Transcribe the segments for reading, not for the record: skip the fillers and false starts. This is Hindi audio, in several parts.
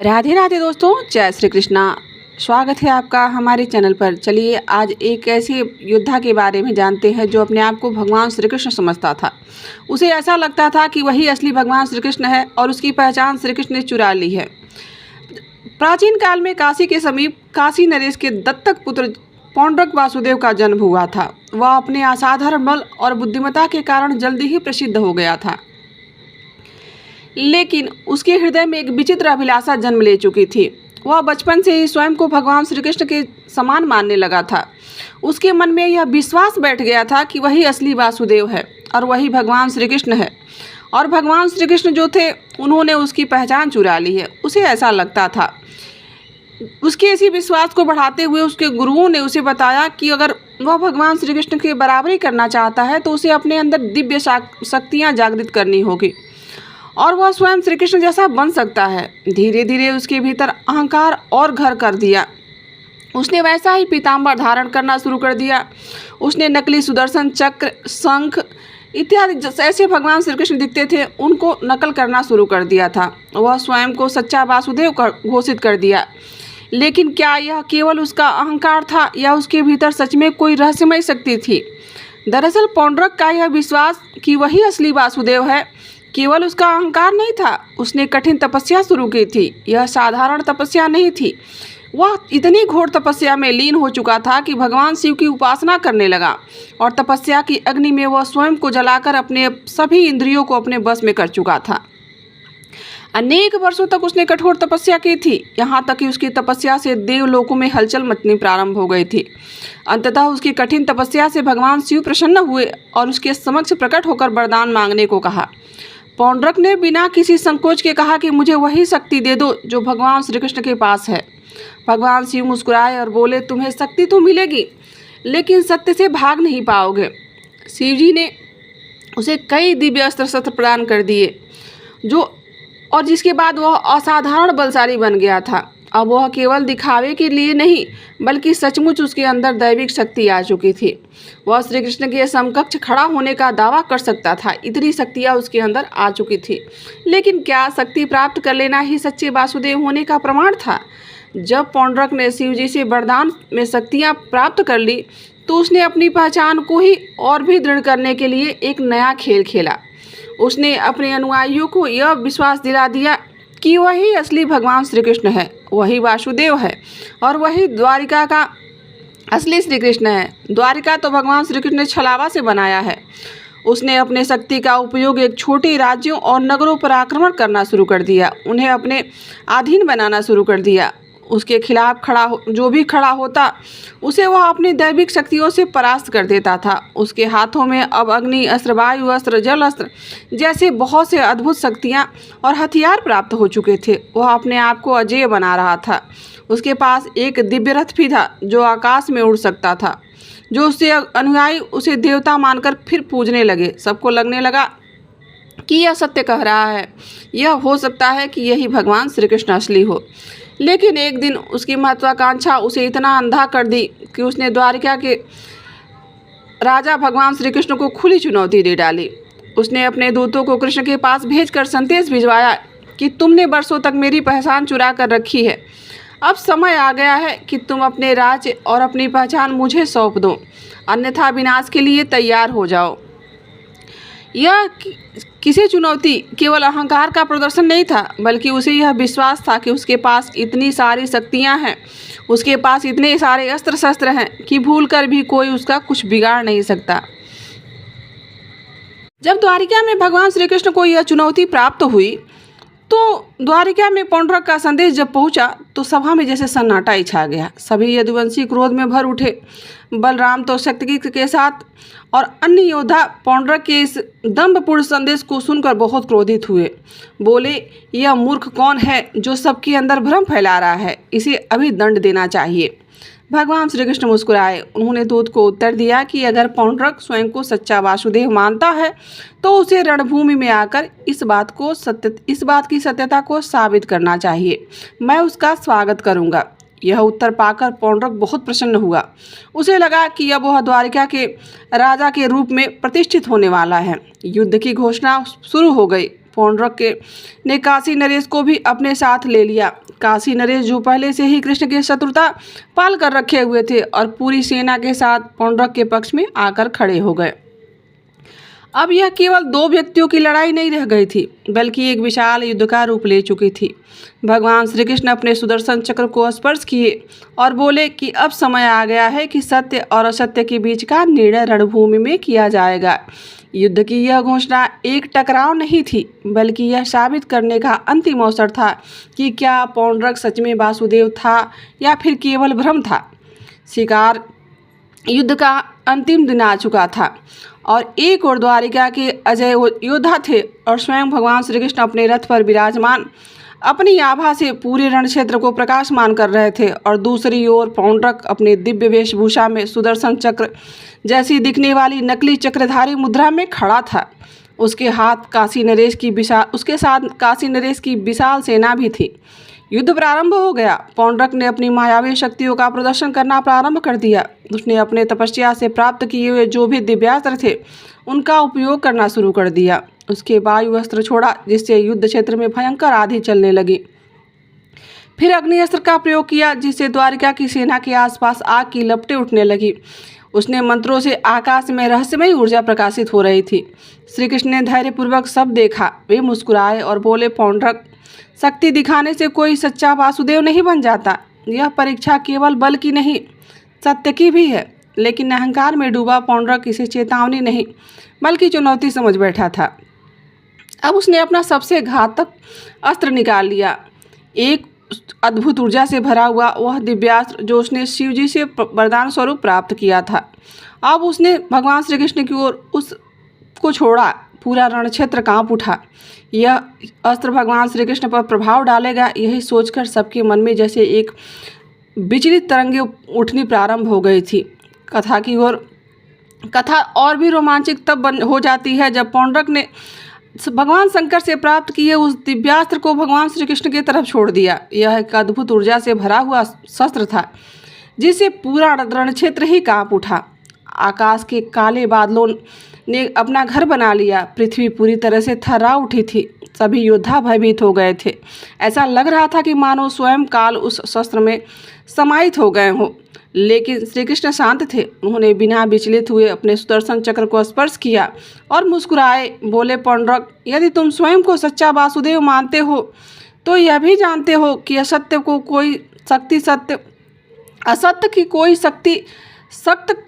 राधे राधे दोस्तों, जय श्री कृष्णा। स्वागत है आपका हमारे चैनल पर। चलिए आज एक ऐसे योद्धा के बारे में जानते हैं जो अपने आप को भगवान श्री कृष्ण समझता था। उसे ऐसा लगता था कि वही असली भगवान श्री कृष्ण है और उसकी पहचान श्री कृष्ण ने चुरा ली है। प्राचीन काल में काशी के समीप काशी नरेश के दत्तक पुत्र पौंड्रक वासुदेव का जन्म हुआ था। वह अपने असाधारण बल और बुद्धिमत्ता के कारण जल्दी ही प्रसिद्ध हो गया था, लेकिन उसके हृदय में एक विचित्र अभिलाषा जन्म ले चुकी थी। वह बचपन से ही स्वयं को भगवान श्री कृष्ण के समान मानने लगा था। उसके मन में यह विश्वास बैठ गया था कि वही असली वासुदेव है और वही भगवान श्री कृष्ण है, और भगवान श्री कृष्ण जो थे उन्होंने उसकी पहचान चुरा ली है। उसे ऐसा लगता था। उसके इसी विश्वास को बढ़ाते हुए उसके गुरुओं ने उसे बताया कि अगर वह भगवान श्री कृष्ण की बराबरी करना चाहता है तो उसे अपने अंदर दिव्य शक्तियाँ जागृत करनी होगी और वह स्वयं श्री कृष्ण जैसा बन सकता है। धीरे धीरे उसके भीतर अहंकार और घर कर दिया। उसने वैसा ही पीताम्बर धारण करना शुरू कर दिया। उसने नकली सुदर्शन चक्र, शंख इत्यादि ऐसे भगवान श्री कृष्ण दिखते थे उनको नकल करना शुरू कर दिया था। वह स्वयं को सच्चा वासुदेव घोषित कर दिया। लेकिन क्या यह केवल उसका अहंकार था या उसके भीतर सच में कोई रहस्यमय शक्ति थी? दरअसल पौंड्रक का यह विश्वास कि वही असली वासुदेव है केवल उसका अहंकार नहीं था। उसने कठिन तपस्या शुरू की थी। यह साधारण तपस्या नहीं थी। वह इतनी घोर तपस्या में लीन हो चुका था कि भगवान शिव की उपासना करने लगा और तपस्या की अग्नि में वह स्वयं को जलाकर अपने सभी इंद्रियों को अपने बस में कर चुका था। अनेक वर्षों तक उसने कठोर तपस्या की थी, यहाँ तक कि उसकी तपस्या से देवलोकों में हलचल मचनी प्रारंभ हो गई थी। अंततः उसकी कठिन तपस्या से भगवान शिव प्रसन्न हुए और उसके समक्ष प्रकट होकर वरदान मांगने को कहा। पौंड्रक ने बिना किसी संकोच के कहा कि मुझे वही शक्ति दे दो जो भगवान श्री कृष्ण के पास है। भगवान शिव मुस्कुराए और बोले, तुम्हें शक्ति तो मिलेगी लेकिन सत्य से भाग नहीं पाओगे। शिव जी ने उसे कई दिव्य अस्त्र शस्त्र प्रदान कर दिए जिसके बाद वह असाधारण बलशाली बन गया था। अब वह केवल दिखावे के लिए नहीं बल्कि सचमुच उसके अंदर दैविक शक्ति आ चुकी थी। वह श्री कृष्ण के समकक्ष खड़ा होने का दावा कर सकता था। इतनी शक्तियाँ उसके अंदर आ चुकी थी। लेकिन क्या शक्ति प्राप्त कर लेना ही सच्चे वासुदेव होने का प्रमाण था? जब पौंड्रक ने शिव जी से वरदान में शक्तियाँ प्राप्त कर ली तो उसने अपनी पहचान को ही और भी दृढ़ करने के लिए एक नया खेल खेला। उसने अपने अनुयायियों को यह विश्वास दिला दिया कि वही असली भगवान श्री कृष्ण है, वही वासुदेव है और वही द्वारिका का असली श्री कृष्ण है। द्वारिका तो भगवान श्री कृष्ण ने छलावा से बनाया है। उसने अपने शक्ति का उपयोग एक छोटे राज्यों और नगरों पर आक्रमण करना शुरू कर दिया, उन्हें अपने अधीन बनाना शुरू कर दिया। उसके खिलाफ जो भी खड़ा होता उसे वह अपनी दैविक शक्तियों से परास्त कर देता था। उसके हाथों में अब अग्नि अस्त्र, वायु अस्त्र, जल अस्त्र जैसे बहुत से अद्भुत शक्तियाँ और हथियार प्राप्त हो चुके थे। वह अपने आप को अजेय बना रहा था। उसके पास एक दिव्य रथ भी था जो आकाश में उड़ सकता था। जो उससे अनुयायी उसे देवता मानकर फिर पूजने लगे। सबको लगने लगा कि यह सत्य कह रहा है, यह हो सकता है कि यही भगवान श्री कृष्ण असली हो। लेकिन एक दिन उसकी महत्वाकांक्षा उसे इतना अंधा कर दी कि उसने द्वारिका के राजा भगवान श्री कृष्ण को खुली चुनौती दे डाली। उसने अपने दूतों को कृष्ण के पास भेजकर संदेश भिजवाया कि तुमने वर्षों तक मेरी पहचान चुरा कर रखी है। अब समय आ गया है कि तुम अपने राज्य और अपनी पहचान मुझे सौंप दो, अन्यथा विनाश के लिए तैयार हो जाओ। यह किसी चुनौती केवल अहंकार का प्रदर्शन नहीं था, बल्कि उसे यह विश्वास था कि उसके पास इतनी सारी शक्तियां हैं, उसके पास इतने सारे अस्त्र शस्त्र हैं कि भूलकर भी कोई उसका कुछ बिगाड़ नहीं सकता। जब द्वारिका में भगवान श्री कृष्ण को यह चुनौती प्राप्त हुई तो द्वारिका में पौंड्रक का संदेश जब पहुंचा तो सभा में जैसे सन्नाटा ही छा गया। सभी यदुवंशी क्रोध में भर उठे। बलराम तो शक्ति के साथ और अन्य योद्धा पौंड्रक के इस दंभपूर्ण संदेश को सुनकर बहुत क्रोधित हुए। बोले, यह मूर्ख कौन है जो सबके अंदर भ्रम फैला रहा है? इसे अभी दंड देना चाहिए। भगवान श्री कृष्ण मुस्कुराए। उन्होंने दूत को उत्तर दिया कि अगर पौंड्रक स्वयं को सच्चा वासुदेव मानता है तो उसे रणभूमि में आकर इस बात की सत्यता को साबित करना चाहिए। मैं उसका स्वागत करूंगा। यह उत्तर पाकर पौंड्रक बहुत प्रसन्न हुआ। उसे लगा कि अब वह द्वारिका के राजा के रूप में प्रतिष्ठित होने वाला है। युद्ध की घोषणा शुरू हो गई। पौंड्रक के ने काशी नरेश को भी अपने साथ ले लिया। काशी नरेश जो पहले से ही कृष्ण की शत्रुता पाल कर रखे हुए थे और पूरी सेना के साथ पौंड्रक के पक्ष में आकर खड़े हो गए। अब यह केवल दो व्यक्तियों की लड़ाई नहीं रह गई थी, बल्कि एक विशाल युद्ध का रूप ले चुकी थी। भगवान श्री कृष्ण अपने सुदर्शन चक्र को स्पर्श किए और बोले कि अब समय आ गया है कि सत्य और असत्य के बीच का निर्णय रणभूमि में किया जाएगा। युद्ध की यह घोषणा एक टकराव नहीं थी, बल्कि यह साबित करने का अंतिम अवसर था कि क्या पौंड्रक सच में वासुदेव था या फिर केवल भ्रम था। शिकार युद्ध का अंतिम दिन आ चुका था और एक और द्वारिका के अजय योद्धा थे और स्वयं भगवान श्री कृष्ण अपने रथ पर विराजमान अपनी आभा से पूरे रण क्षेत्र को प्रकाशमान कर रहे थे और दूसरी ओर पौंड्रक अपने दिव्य वेशभूषा में सुदर्शन चक्र जैसी दिखने वाली नकली चक्रधारी मुद्रा में खड़ा था। उसके साथ काशी नरेश की विशाल सेना भी थी। युद्ध प्रारंभ हो गया। पौंड्रक ने अपनी मायावी शक्तियों का प्रदर्शन करना प्रारंभ कर दिया। उसने अपने तपस्या से प्राप्त किए हुए जो भी दिव्यास्त्र थे उनका उपयोग करना शुरू कर दिया। उसके वायु अस्त्र छोड़ा, जिससे युद्ध क्षेत्र में भयंकर आंधी चलने लगी। फिर अग्नि अस्त्र का प्रयोग किया, जिससे द्वारिका की सेना के आसपास आग की लपटें उठने लगी। उसने मंत्रों से आकाश में रहस्यमयी ऊर्जा प्रकाशित हो रही थी। श्री कृष्ण ने धैर्यपूर्वक सब देखा। वे मुस्कुराए और बोले, पौंड्रक, शक्ति दिखाने से कोई सच्चा वासुदेव नहीं बन जाता। यह परीक्षा केवल बल की नहीं, सत्य की भी है। लेकिन अहंकार में डूबा पौंड्रक इसे चेतावनी नहीं, बल्कि चुनौती समझ बैठा था। अब उसने अपना सबसे घातक अस्त्र निकाल लिया, एक अद्भुत ऊर्जा से भरा हुआ वह दिव्यास्त्र जो उसने शिवजी से वरदान स्वरूप प्राप्त किया था। अब उसने भगवान श्री कृष्ण की ओर उसको छोड़ा। पूरा रण क्षेत्र कांप उठा। यह अस्त्र भगवान श्री कृष्ण पर प्रभाव डालेगा, यही सोचकर सबके मन में जैसे एक विचलित तरंगें उठनी प्रारंभ हो गई थी। कथा और भी रोमांचक तब हो जाती है जब पौंड्रक ने भगवान शंकर से प्राप्त किए उस दिव्यास्त्र को भगवान श्री कृष्ण की तरफ छोड़ दिया। यह एक अद्भुत ऊर्जा से भरा हुआ शस्त्र था, जिससे पूरा रण क्षेत्र ही कांप उठा। आकाश के काले बादलों ने अपना घर बना लिया। पृथ्वी पूरी तरह से थर्रा उठी थी। सभी योद्धा भयभीत हो गए थे। ऐसा लग रहा था कि मानो स्वयं काल उस शस्त्र में समाहित हो गए हों। लेकिन श्री कृष्ण शांत थे। उन्होंने बिना विचलित हुए अपने सुदर्शन चक्र को स्पर्श किया और मुस्कुराए। बोले, पौंड्रक, यदि तुम स्वयं को सच्चा वासुदेव मानते हो तो यह भी जानते हो कि असत्य की कोई शक्ति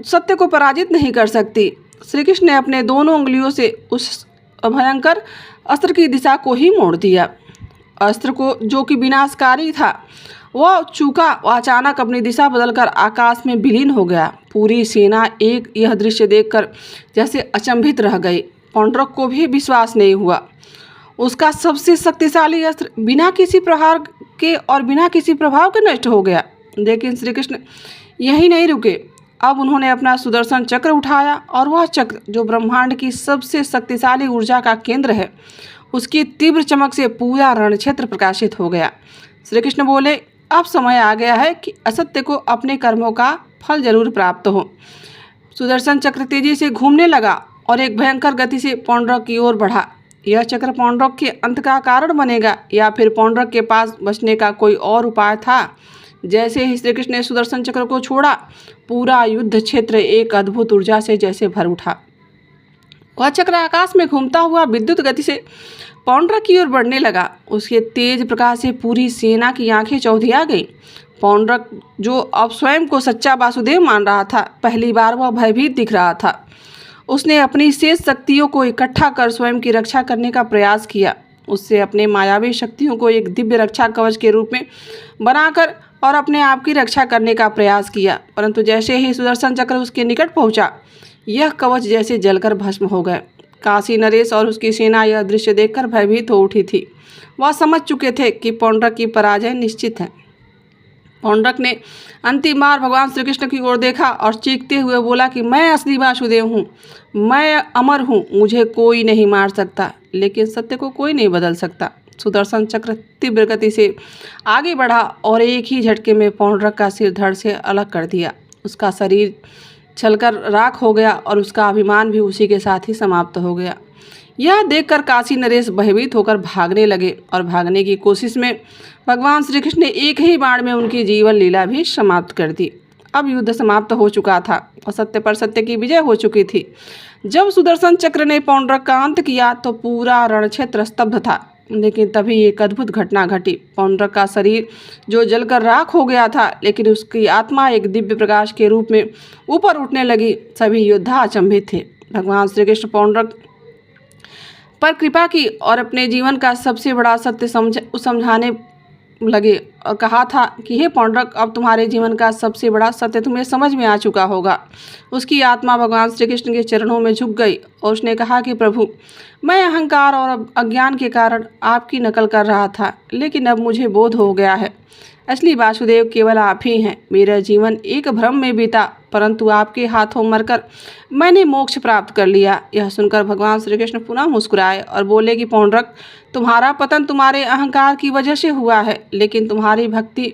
सत्य को पराजित नहीं कर सकती। श्री कृष्ण ने अपने दोनों उंगलियों से उस भयंकर अस्त्र की दिशा को ही मोड़ दिया। अस्त्र को जो कि विनाशकारी था वह चूका व अचानक अपनी दिशा बदलकर आकाश में विलीन हो गया। पूरी सेना यह दृश्य देखकर जैसे अचंभित रह गई। पौंड्रक को भी विश्वास नहीं हुआ। उसका सबसे शक्तिशाली अस्त्र बिना किसी प्रहार के और बिना किसी प्रभाव के नष्ट हो गया। लेकिन श्री कृष्ण यही नहीं रुके। अब उन्होंने अपना सुदर्शन चक्र उठाया और वह चक्र जो ब्रह्मांड की सबसे शक्तिशाली ऊर्जा का केंद्र है, उसकी तीव्र चमक से पूरा रण क्षेत्र प्रकाशित हो गया। श्री कृष्ण बोले, अब समय आ गया है कि असत्य को अपने कर्मों का फल जरूर प्राप्त हो। सुदर्शन चक्र तेजी से घूमने लगा और एक भयंकर गति से पौंड्रक की ओर बढ़ा। यह चक्र पौंड्रक के अंत का कारण बनेगा या फिर पौंड्रक के पास बचने का कोई और उपाय था। जैसे ही श्री कृष्ण ने सुदर्शन चक्र को छोड़ा, पूरा युद्ध क्षेत्र एक अद्भुत ऊर्जा से जैसे भर उठा। वह चक्र आकाश में घूमता हुआ विद्युत गति से पौंड्रक की ओर बढ़ने लगा। उसके तेज प्रकाश से पूरी सेना की आंखें चौंधिया गईं। पौंड्रक, जो अब स्वयं को सच्चा वासुदेव मान रहा था, पहली बार वह भयभीत दिख रहा था। उसने अपनी शेष शक्तियों को इकट्ठा कर स्वयं की रक्षा करने का प्रयास किया। उससे अपने मायावी शक्तियों को एक दिव्य रक्षा कवच के रूप में बनाकर और अपने आप की रक्षा करने का प्रयास किया। परंतु जैसे ही सुदर्शन चक्र उसके निकट पहुंचा, यह कवच जैसे जलकर भस्म हो गए। काशी नरेश और उसकी सेना यह दृश्य देखकर भयभीत हो उठी थी। वह समझ चुके थे कि पौंड्रक की पराजय निश्चित है। पौंड्रक ने अंतिम बार भगवान श्री कृष्ण की ओर देखा और चीखते हुए बोला कि मैं असली वासुदेव हूँ, मैं अमर हूँ, मुझे कोई नहीं मार सकता, लेकिन सत्य को कोई नहीं बदल सकता। सुदर्शन चक्र तीव्र गति से आगे बढ़ा और एक ही झटके में पौंड्रक का सिर धड़ से अलग कर दिया। उसका शरीर छलकर राख हो गया और उसका अभिमान भी उसी के साथ ही समाप्त हो गया। यह देखकर काशी नरेश भयभीत होकर भागने लगे और भागने की कोशिश में भगवान श्री कृष्ण ने एक ही बाण में उनकी जीवन लीला भी समाप्त कर दी। अब युद्ध समाप्त हो चुका था और सत्य पर सत्य की विजय हो चुकी थी। जब सुदर्शन चक्र ने पौंड्रक का अंत किया तो पूरा रणक्षेत्र स्तब्ध था, लेकिन तभी एक अद्भुत घटना घटी। पौंड्रक का शरीर जो जलकर राख हो गया था, लेकिन उसकी आत्मा एक दिव्य प्रकाश के रूप में ऊपर उठने लगी। सभी योद्धा अचंभित थे। भगवान श्री कृष्ण पौंड्रक पर कृपा की और अपने जीवन का सबसे बड़ा सत्य समझाने लगे और कहा था कि हे पौंड्रक, अब तुम्हारे जीवन का सबसे बड़ा सत्य तुम्हें समझ में आ चुका होगा। उसकी आत्मा भगवान श्री कृष्ण के चरणों में झुक गई और उसने कहा कि प्रभु, मैं अहंकार और अज्ञान के कारण आपकी नकल कर रहा था, लेकिन अब मुझे बोध हो गया है असली वासुदेव केवल आप ही हैं। मेरा जीवन एक भ्रम में बीता, परंतु आपके हाथों मरकर मैंने मोक्ष प्राप्त कर लिया। यह सुनकर भगवान श्री कृष्ण पुनः मुस्कुराए और बोले कि पौंड्रक, तुम्हारा पतन तुम्हारे अहंकार की वजह से हुआ है, लेकिन तुम्हारी भक्ति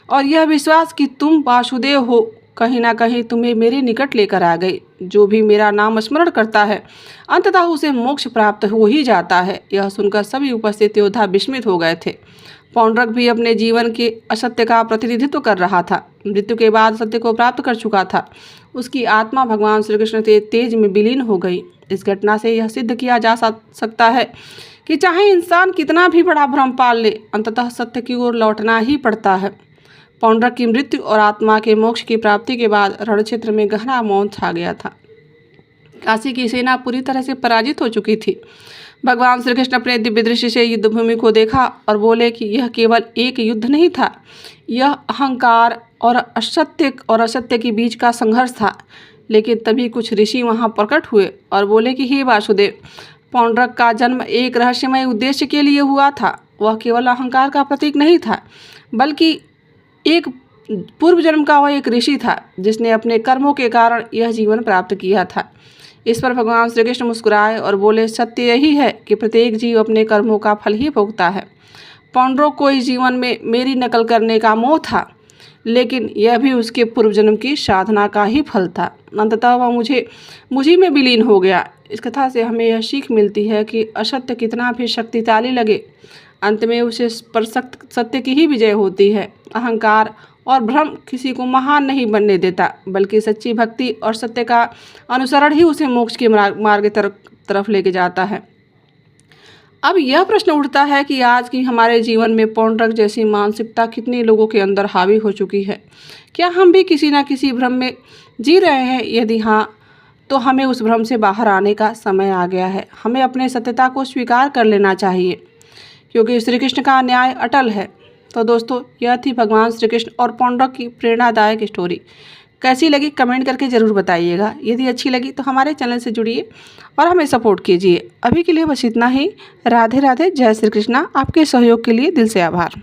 और यह विश्वास कि तुम वासुदेव हो कहीं ना कहीं तुम्हें मेरे निकट लेकर आ गई। जो भी मेरा नाम स्मरण करता है अंततः उसे मोक्ष प्राप्त हो ही जाता है। यह सुनकर सभी उपस्थित योद्धा विस्मित हो गए थे। पौंड्रक भी अपने जीवन के असत्य का प्रतिनिधित्व कर रहा था। मृत्यु के बाद सत्य को प्राप्त कर चुका था। उसकी आत्मा भगवान श्री कृष्ण के तेज में विलीन हो गई। इस घटना से यह सिद्ध किया जा सकता है कि चाहे इंसान कितना भी बड़ा भ्रम पाल ले, अंततः सत्य की ओर लौटना ही पड़ता है। पौंड्रक की मृत्यु और आत्मा के मोक्ष की प्राप्ति के बाद रणक्षेत्र में गहरा मौन छा गया था। काशी की सेना पूरी तरह से पराजित हो चुकी थी। भगवान श्री कृष्ण अपने दिव्य दृष्टि से युद्धभूमि को देखा और बोले कि यह केवल एक युद्ध नहीं था, यह अहंकार और असत्य के बीच का संघर्ष था। लेकिन तभी कुछ ऋषि वहां प्रकट हुए और बोले कि हे वासुदेव, पौंड्रक का जन्म एक रहस्यमय उद्देश्य के लिए हुआ था। वह केवल अहंकार का प्रतीक नहीं था, बल्कि एक पूर्व जन्म का वह एक ऋषि था जिसने अपने कर्मों के कारण यह जीवन प्राप्त किया था। इस पर भगवान श्री कृष्ण मुस्कुराए और बोले, सत्य यही है कि प्रत्येक जीव अपने कर्मों का फल ही भोगता है। पौंड्रक को इस जीवन में मेरी नकल करने का मोह था, लेकिन यह भी उसके पूर्व जन्म की साधना का ही फल था। अंततः वह मुझी में विलीन हो गया। इस कथा से हमें यह सीख मिलती है कि असत्य कितना भी शक्तिशाली लगे, अंत में उसे पर सत्य की ही विजय होती है। अहंकार और भ्रम किसी को महान नहीं बनने देता, बल्कि सच्ची भक्ति और सत्य का अनुसरण ही उसे मोक्ष के मार्ग तरफ लेके जाता है। अब यह प्रश्न उठता है कि आज की हमारे जीवन में पौंड्रक जैसी मानसिकता कितने लोगों के अंदर हावी हो चुकी है। क्या हम भी किसी न किसी भ्रम में जी रहे हैं? यदि हाँ, तो हमें उस भ्रम से बाहर आने का समय आ गया है। हमें अपने सत्यता को स्वीकार कर लेना चाहिए, क्योंकि श्री कृष्ण का न्याय अटल है। तो दोस्तों, यह थी भगवान श्री कृष्ण और पौंड्रक की प्रेरणादायक स्टोरी। कैसी लगी कमेंट करके ज़रूर बताइएगा। यदि अच्छी लगी तो हमारे चैनल से जुड़िए और हमें सपोर्ट कीजिए। अभी के लिए बस इतना ही। राधे राधे। जय श्री कृष्णा। आपके सहयोग के लिए दिल से आभार।